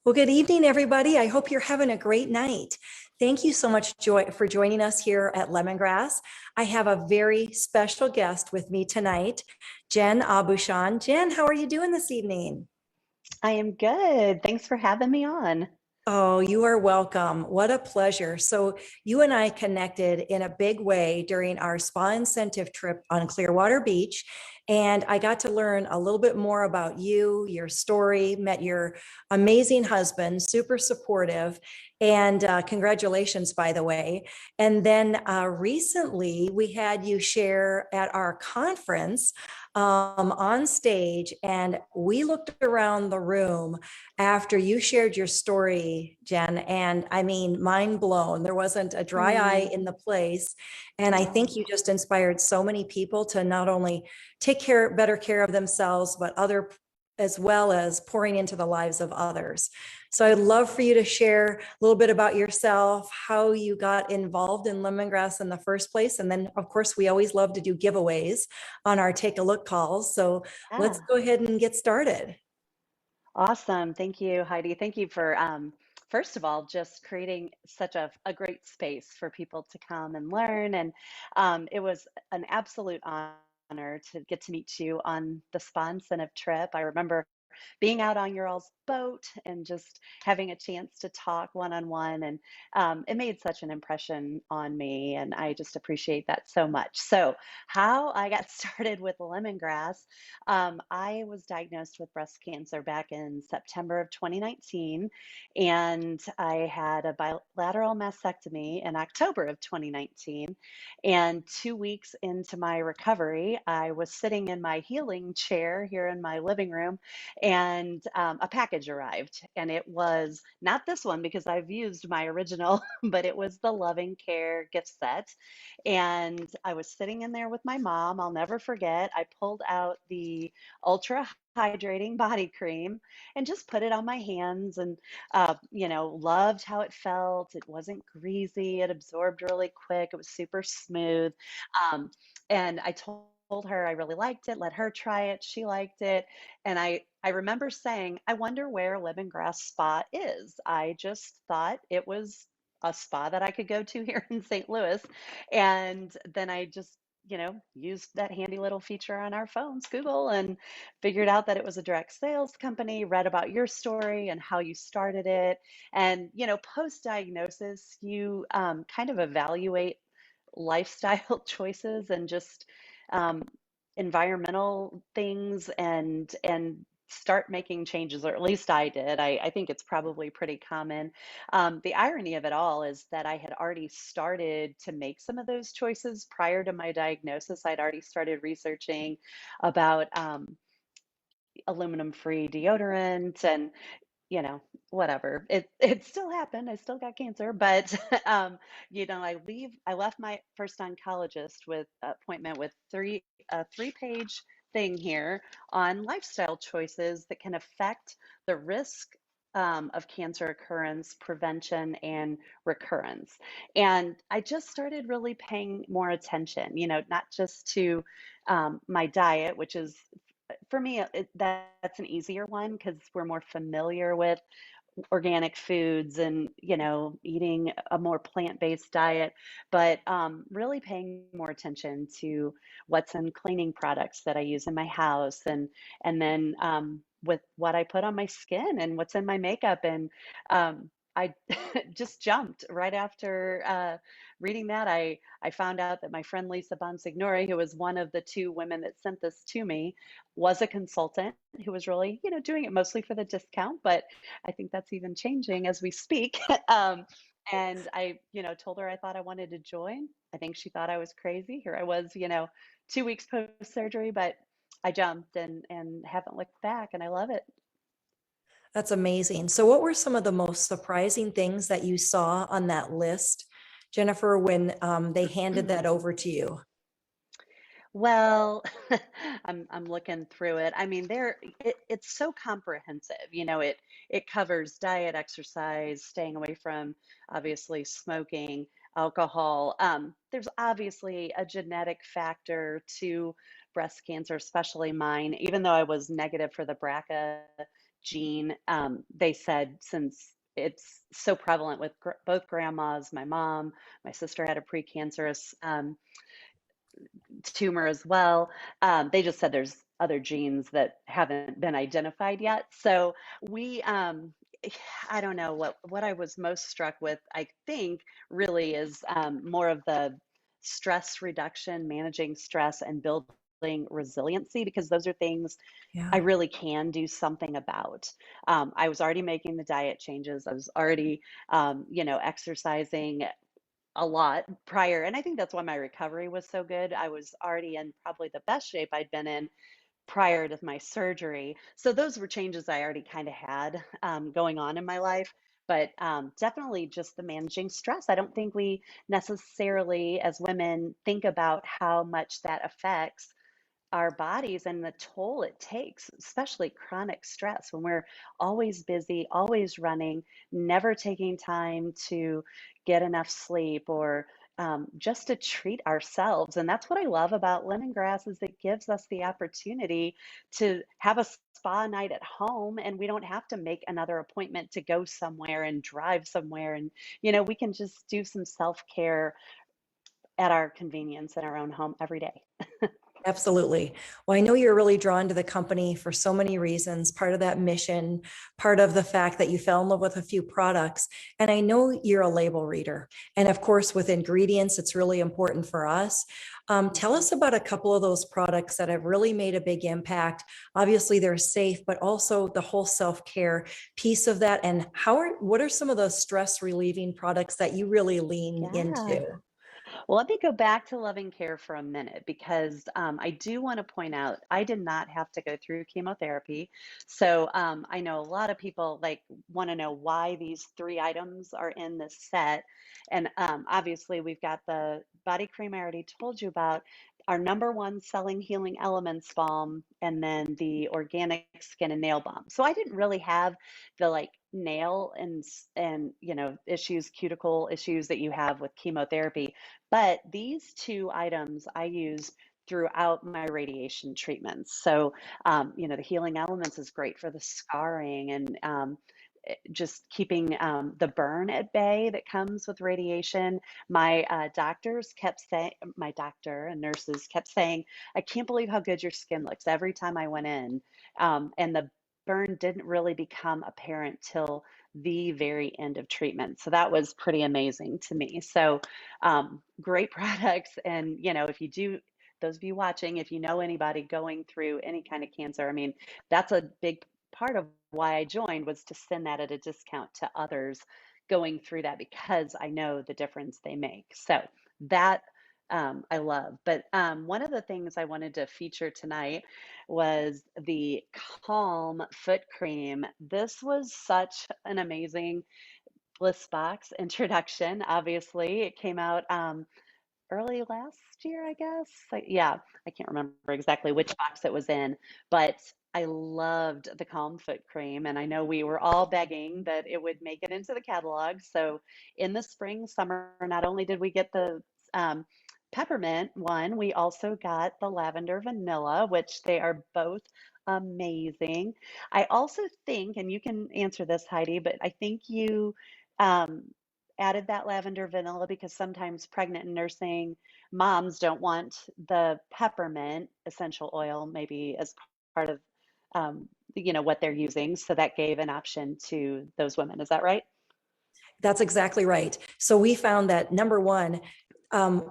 Well, good evening, everybody. I hope you're having a great night. Thank you so much, Joy, for joining us here at Lemongrass. I have a very special guest with me tonight, Jen AuBuchon. Jen, how are you doing this evening? I am good. Thanks for having me on. Oh, you are welcome. What a pleasure. So, you and I connected in a big way during our spa incentive trip on Clearwater Beach. And I got to learn a little bit more about you, your story, met your amazing husband, super supportive. And congratulations, by the way. And then recently, we had you share at our conference on stage, and we looked around the room after you shared your story, Jen, and I mean, mind blown. There wasn't a dry eye Mm, in the place. And I think you oh, just inspired so many people to not only better care of themselves, but other as well as pouring into the lives of others. So I'd love for you to share a little bit about yourself, how you got involved in lemongrass in the first place. And then, of course, we always love to do giveaways on our take a look calls. So let's yeah. go ahead and get started. Awesome. Thank you, Heidi. Thank you for, first of all, just creating such a great space for people to come and learn. And it was an absolute honor to get to meet you on the spa incentive trip. I remember being out on your all's boat and just having a chance to talk one on one. And it made such an impression on me. And I just appreciate that so much. So, how I got started with lemongrass, I was diagnosed with breast cancer back in September of 2019. And I had a bilateral mastectomy in October of 2019. And 2 weeks into my recovery, I was sitting in my healing chair here in my living room and a package arrived, and it was not this one because I've used my original, but it was the Loving Care gift set. And I was sitting in there with my mom. I'll never forget. I pulled out the ultra hydrating body cream and just put it on my hands and loved how it felt. It wasn't greasy, it absorbed really quick, it was super smooth. um, and I told her I really liked it, let her try it, she liked it. And I remember saying, I wonder where Lemongrass Spa is. I just thought it was a spa that I could go to here in St. Louis. And then I just, used that handy little feature on our phones, Google, and figured out that it was a direct sales company, read about your story and how you started it. And, post diagnosis, you kind of evaluate lifestyle choices and just um, environmental things and start making changes, or at least I did. I think it's probably pretty common. The irony of it all is that I had already started to make some of those choices prior to my diagnosis. I'd already started researching about aluminum free deodorant and whatever. It still happened. I still got cancer, but I left my first oncologist with appointment with a three-page thing here on lifestyle choices that can affect the risk of cancer occurrence, prevention, and recurrence. And I just started really paying more attention, not just to my diet, which is for me, that's an easier one because we're more familiar with organic foods and eating a more plant-based diet, but really paying more attention to what's in cleaning products that I use in my house, and then with what I put on my skin and what's in my makeup. And I just jumped right after reading that. I found out that my friend Lisa Bonsignori, who was one of the two women that sent this to me, was a consultant who was really, doing it mostly for the discount, but I think that's even changing as we speak. And I, told her I thought I wanted to join. I think she thought I was crazy. Here I was, 2 weeks post surgery, but I jumped and haven't looked back, and I love it. That's amazing. So, what were some of the most surprising things that you saw on that list, Jennifer, when they handed that over to you? Well, I'm looking through it. I mean, it's so comprehensive. It covers diet, exercise, staying away from obviously smoking, alcohol. There's obviously a genetic factor to breast cancer, especially mine, even though I was negative for the BRCA gene, they said since it's so prevalent with both grandmas, my mom, my sister had a precancerous tumor as well. They just said there's other genes that haven't been identified yet. So we, I don't know what I was most struck with, I think, really is more of the stress reduction, managing stress and building resiliency, because those are things I Yeah. really can do something about. I was already making the diet changes. I was already, exercising a lot prior. And I think that's why my recovery was so good. I was already in probably the best shape I'd been in prior to my surgery. So those were changes I already kind of had going on in my life. But definitely just the managing stress. I don't think we necessarily, as women, think about how much that affects our bodies and the toll it takes, especially chronic stress when we're always busy, always running, never taking time to get enough sleep or just to treat ourselves. And that's what I love about lemongrass is it gives us the opportunity to have a spa night at home, and we don't have to make another appointment to go somewhere and drive somewhere. And, we can just do some self-care at our convenience in our own home every day. Absolutely. Well, I know you're really drawn to the company for so many reasons. Part of that mission, part of the fact that you fell in love with a few products. And I know you're a label reader. And of course, with ingredients, it's really important for us. Tell Mhm. us about a couple of those products that have really made a big impact. Obviously, they're safe, but also the whole self-care piece of that. And what are some of the stress relieving products that you really lean Yeah. into? Well, let me go back to loving care for a minute because I do want to point out I did not have to go through chemotherapy. So I know a lot of people like want to know why these three items are in this set. And obviously, we've got the body cream I already told you about, our number one selling healing elements balm, and then the organic skin and nail balm. So I didn't really have the like nail and issues, cuticle issues that you have with chemotherapy, but these two items I use throughout my radiation treatments. So, the healing elements is great for the scarring and just keeping the burn at bay that comes with radiation. My doctors kept saying, my doctor and nurses kept saying, I can't believe how good your skin looks every time I went in. And the burn didn't really become apparent till the very end of treatment. So that was pretty amazing to me. So great products. And, if you do, those of you watching, if you know anybody going through any kind of cancer, I mean, that's a big part of why I joined was to send that at a discount to others going through that because I know the difference they make. So that I love. But one of the things I wanted to feature tonight was the Calm Foot Cream. This was such an amazing Bliss Box introduction. Obviously, it came out early last year, I guess. Yeah, I can't remember exactly which box it was in, but I loved the Calm Foot Cream, and I know we were all begging that it would make it into the catalog. So in the spring, summer, not only did we get the peppermint one, we also got the lavender vanilla, which they are both amazing. I also think, and you can answer this, Heidi, but I think you um, added that lavender vanilla because sometimes pregnant and nursing moms don't want the peppermint essential oil maybe as part of what they're using. So that gave an option to those women. Is that right? That's exactly right. So we found that number one,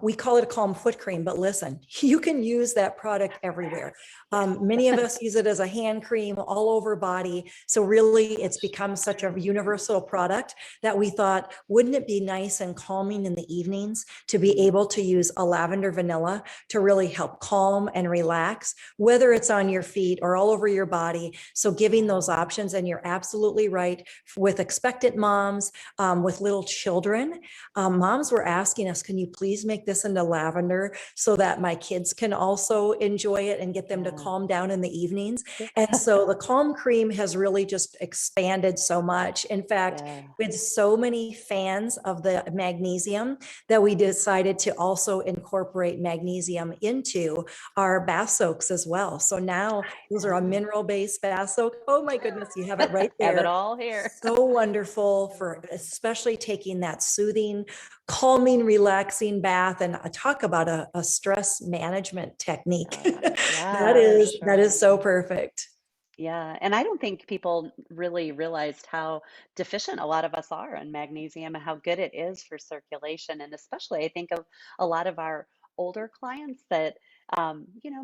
we call it a calm foot cream, but listen, you can use that product everywhere. Yes. Many of us use it as a hand cream all over body. So really it's become such a universal product that we thought, wouldn't it be nice and calming in the evenings to be able to use a lavender vanilla to really help calm and relax, whether it's on your feet or all over your body. So giving those options, and you're absolutely right, with expectant moms, with little children, moms were asking us, can you please please make this into lavender so that my kids can also enjoy it and get them to Yeah. calm down in the evenings. Yeah. And so the Calm Cream has really just expanded so much. In fact, Yeah. with so many fans of the magnesium that we decided to also incorporate magnesium into our bath soaks as well. So now those are a Yeah. mineral-based bath soak. Oh my goodness, you have it right Have it there. all here. So wonderful for especially taking that soothing, calming, relaxing bath. And talk about a stress management technique. Yeah, for That sure. is so perfect. Yeah, and I don't think people really realized how deficient a lot of us are in magnesium and how good it is for circulation. And especially, I think of a lot of our older clients that,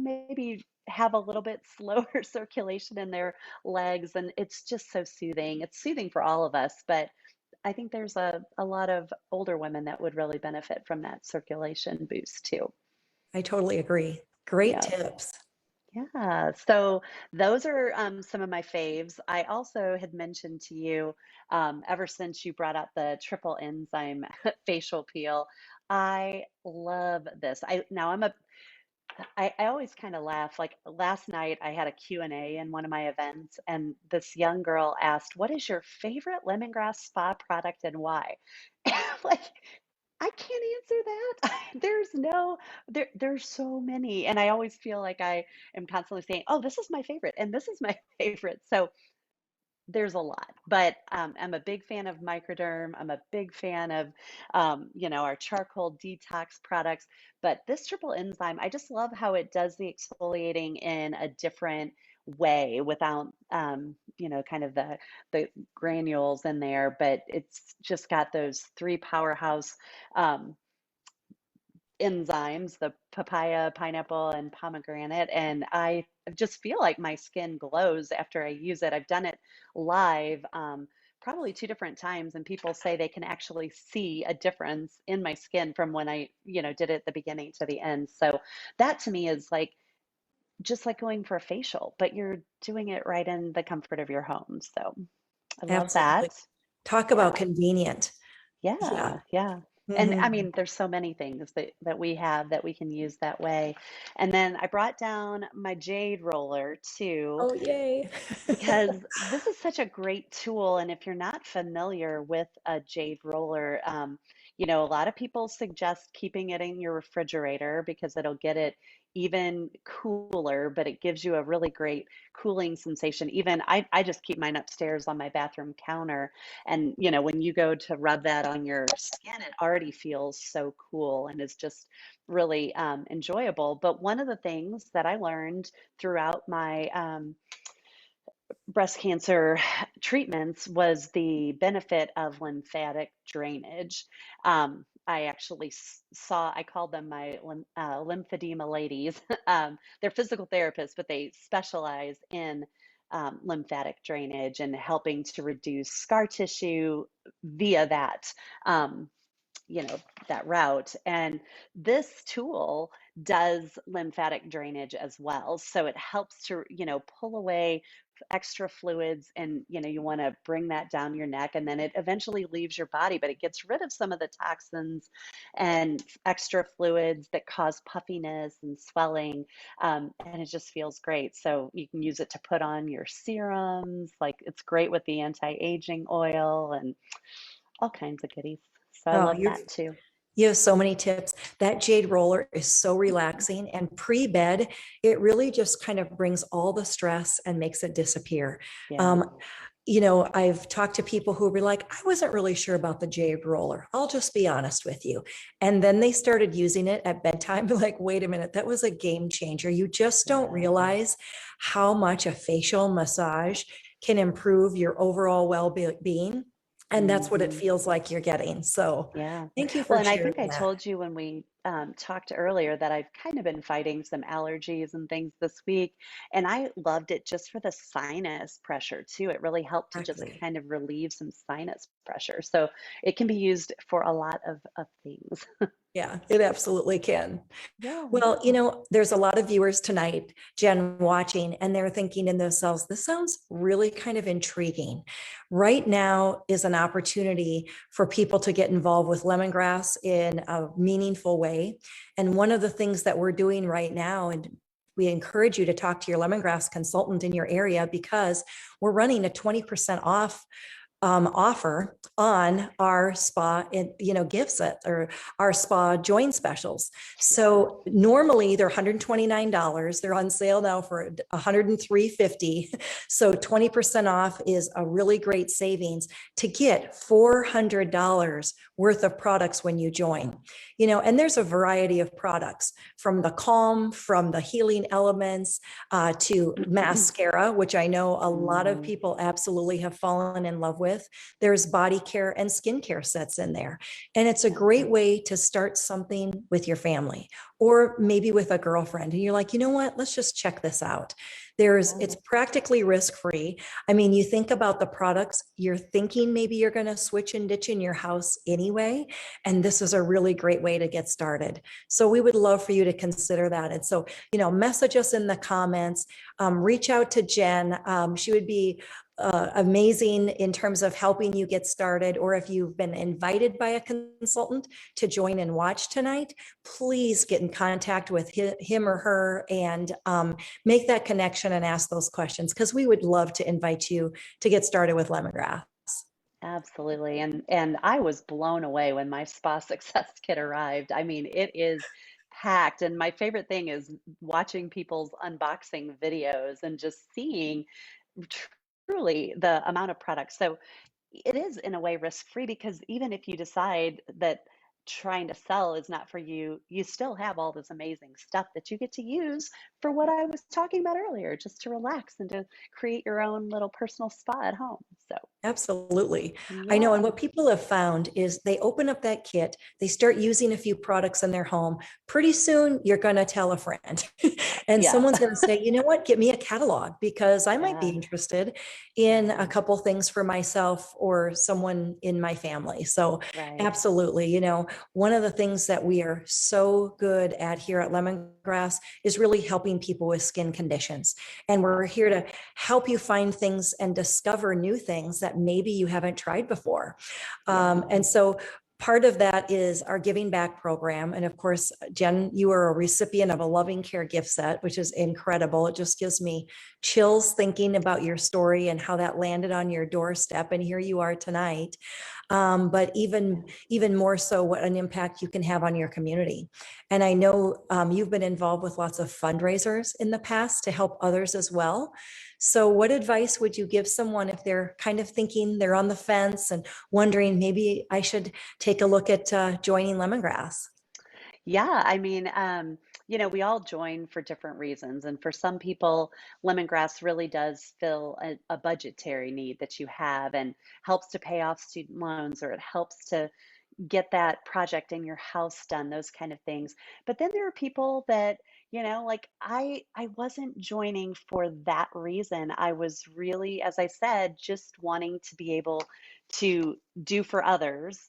maybe have a little bit slower circulation in their legs, and it's just so soothing. It's soothing for all of us, but I think there's a lot of older women that would really benefit from that circulation boost too. I totally agree. Great Yeah. tips. Yeah, so those are some of my faves. I also had mentioned to you, ever since you brought up the triple enzyme facial peel, I love this. I always kind of laugh. Like last night, I had a Q&A in one of my events, and this young girl asked, "What is your favorite lemongrass spa product and why?" Like, I can't answer that. There's so many. And I always feel like I am constantly saying, oh, this is my favorite, and this is my favorite. So there's a lot, but I'm a big fan of Microderm. I'm a big fan of, our charcoal detox products. But this triple enzyme, I just love how it does the exfoliating in a different way without, kind of the granules in there. But it's just got those three powerhouse um, enzymes, the papaya, pineapple, and pomegranate. And I just feel like my skin glows after I use it. I've done it live, probably two different times, and people say they can actually see a difference in my skin from when I, did it at the beginning to the end. So that to me is like just like going for a facial, but you're doing it right in the comfort of your home. So I love Absolutely. that. Talk about Yeah. convenient. Yeah. Yeah, yeah. And I Mhm. mean, there's so many things that we have that we can use that way. And then I brought down my Jade Roller too, Oh, yay. because this is such a great tool. And if you're not familiar with a Jade Roller, a lot of people suggest keeping it in your refrigerator because it'll get it even cooler, but it gives you a really great cooling sensation. Even I just keep mine upstairs on my bathroom counter. And, when you go to rub that on your skin, it already feels so cool and is just really enjoyable. But one of the things that I learned throughout my breast cancer treatments was the benefit of lymphatic drainage. I actually saw, I called them my lymphedema ladies. They're physical therapists, but they specialize in lymphatic drainage and helping to reduce scar tissue via um, you know, that route. And this tool does lymphatic drainage as well. So it helps to, pull away extra fluids, and, you want to bring that down your neck, and then it eventually leaves your body, but it gets rid of some of the toxins and extra fluids that cause puffiness and swelling. And it just feels great. So you can use it to put on your serums. Like it's great with the anti-aging oil and all kinds of goodies. So I Oh, love that too. you have so many tips. That Jade Roller is so relaxing, and pre-bed, it really just kind of brings all the stress and makes it disappear. Yeah. Um, I've talked to people who were like, I wasn't really sure about the Jade Roller. I'll just be honest with you. And then they started using it at bedtime. Like, wait a minute, that was a game changer. You just don't Yeah. realize how much a facial massage can improve your overall well-being. And that's what it Hmm. feels like you're getting. So Yeah. thank you Well, for and I think sharing I that. told you when we talked earlier that I've kind of been fighting some allergies and things this week. And I loved it just for the sinus pressure too. It really helped to just Exactly. kind of relieve some sinus pressure. So it can be used for a lot of things. Yeah, it absolutely can. Yeah. Well, there's a lot of viewers tonight, Jen, watching, and they're thinking in themselves, this sounds really kind of intriguing. Right now is an opportunity for people to get involved with lemongrass in a meaningful way. And one of the things that we're doing right now, and we encourage you to talk to your lemongrass consultant in your area because we're running a 20% off offer on our spa gift set or our spa join specials. So normally they're $129. They're on sale now for $103.50. So 20% off is a really great savings to get $400 worth of products when you join. And there's a variety of products from the calm, from the healing elements to mascara, which I know a lot of Mm, people absolutely have fallen in love with. There's body care and skincare sets in there. And it's a yeah. great way to start something with your family or maybe with a girlfriend. And you're like, you know what? Let's just check this out. Yeah. It's practically risk-free. I mean, you think about the products, you're thinking maybe you're going to switch and ditch in your house anyway. And this is a really great way to get started. So we would love for you to consider that. And so, message us in the comments, reach out to Jen. She would be amazing in terms of helping you get started. Or if you've been invited by a consultant to join and watch tonight, please get in contact with him or her and make that connection and ask those questions because we would love to invite you to get started with lemongrass. Absolutely. And I was blown away when my spa success kit arrived. I mean, it is packed. And my favorite thing is watching people's unboxing videos and just seeing truly the amount of products. So it is in a way risk-free because even if you decide that trying to sell is not for you, you still have all this amazing stuff that you get to use for what I was talking about earlier, just to relax and to create your own little personal spa at home. So, Absolutely. I know. yeah. And what people have found is they open up that kit, they start using a few products in their home. Pretty soon, you're going to tell a friend, and Yeah. someone's going to say, you know what, get me a catalog because I might be Yeah. interested in a Yeah. couple things for myself or someone in my family. So, Right. absolutely. One of the things that we are so good at here at Lemongrass is really helping people with skin conditions. And we're Yes. here to help you find things and discover new things that maybe you haven't tried before. Yeah. And so part of that is our giving back program. And of course, Jen, you are a recipient of a loving care gift set, which is incredible. It just gives me chills thinking about your story and how that landed on your doorstep. And here you are tonight. But Yeah. even more so, what an impact you can have on your community. And I know you've been involved with lots of fundraisers in the past to help others as well. So, what advice would you give someone if they're kind of thinking they're on the fence and wondering maybe I should take a look at joining Lemongrass? Yeah, I mean, we all join for different reasons. And for some people, lemongrass really does fill a budgetary need that you have and helps to pay off student loans, or it helps to get that project in your house done, those kind of things. But then there are people that, like I wasn't joining for that reason. I was really, as I said, just wanting to be able to do for others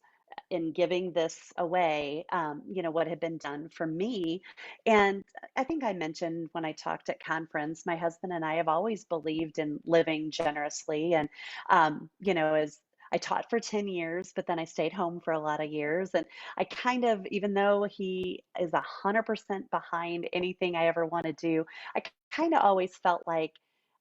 in giving this away, what had been done for me. And I think I mentioned when I talked at conference, my husband and I have always believed in living generously. And, as I taught for 10 years, but then I stayed home for a lot of years. And I kind of, even though he is 100% behind anything I ever want to do, I kind of always felt like,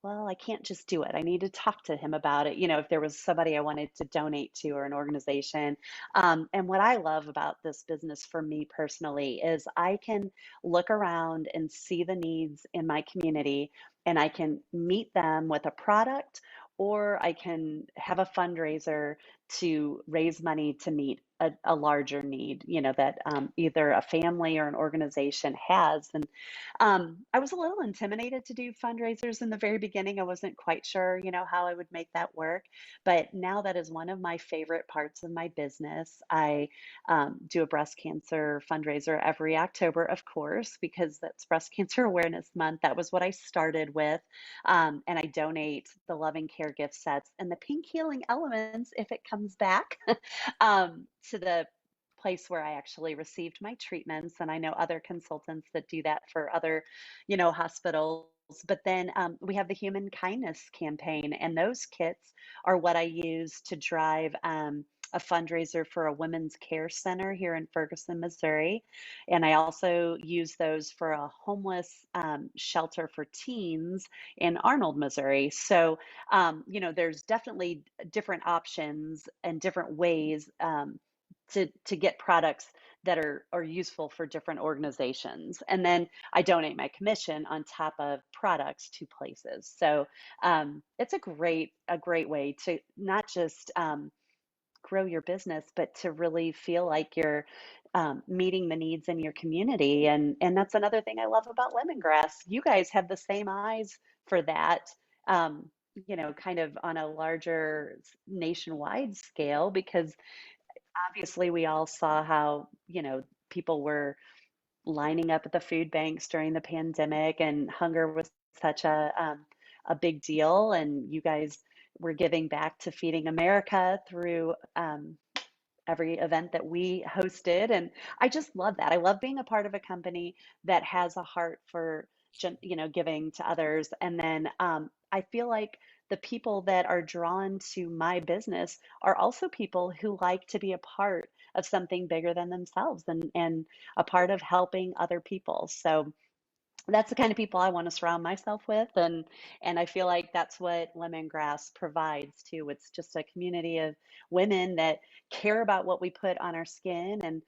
well, I can't just do it. I need to talk to him about it. If there was somebody I wanted to donate to or an organization. And what I love about this business for me personally is I can look around and see the needs in my community, and I can meet them with a product, or I can have a fundraiser to raise money to meet a larger need, that either a family or an organization has. And I was a little intimidated to do fundraisers in the very beginning. I wasn't quite sure, how I would make that work. But now that is one of my favorite parts of my business. I do a breast cancer fundraiser every October, of course, because that's Breast Cancer Awareness Month. That was what I started with. And I donate the Loving Care gift sets and the pink healing elements if it comes back to the place where I actually received my treatments, and I know other consultants that do that for other, hospitals. But then we have the Human Kindness campaign, and those kits are what I use to drive a fundraiser for a women's care center here in Ferguson, Missouri. And I also use those for a homeless shelter for teens in Arnold, Missouri. So, there's definitely different options and different ways to get products that are useful for different organizations. And then I donate my commission on top of products to places. So it's a great way to not just grow your business, but to really feel like you're meeting the needs in your community. And that's another thing I love about lemongrass. You guys have the same eyes for that. Kind of on a larger nationwide scale, because obviously we all saw how, people were lining up at the food banks during the pandemic, and hunger was such a big deal. And you guys were giving back to Feeding America through every event that we hosted. And I just love that. I love being a part of a company that has a heart for, giving to others. And then I feel like the people that are drawn to my business are also people who like to be a part of something bigger than themselves, and a part of helping other people. So that's the kind of people I want to surround myself with, and I feel like that's what Lemongrass provides too. It's just a community of women that care about what we put on our skin, and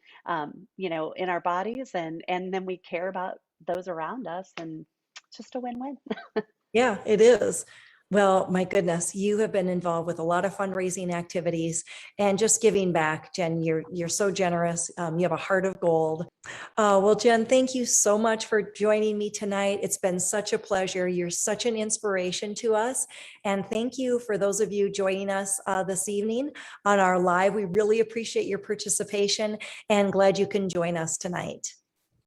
in our bodies, and then we care about those around us, and just a win-win. Yeah, it is. Well, my goodness, you have been involved with a lot of fundraising activities and just giving back. Jen, you're so generous. You have a heart of gold. Well, Jen, thank you so much for joining me tonight. It's been such a pleasure. You're such an inspiration to us. And thank you for those of you joining us this evening on our live. We really appreciate your participation and glad you can join us tonight.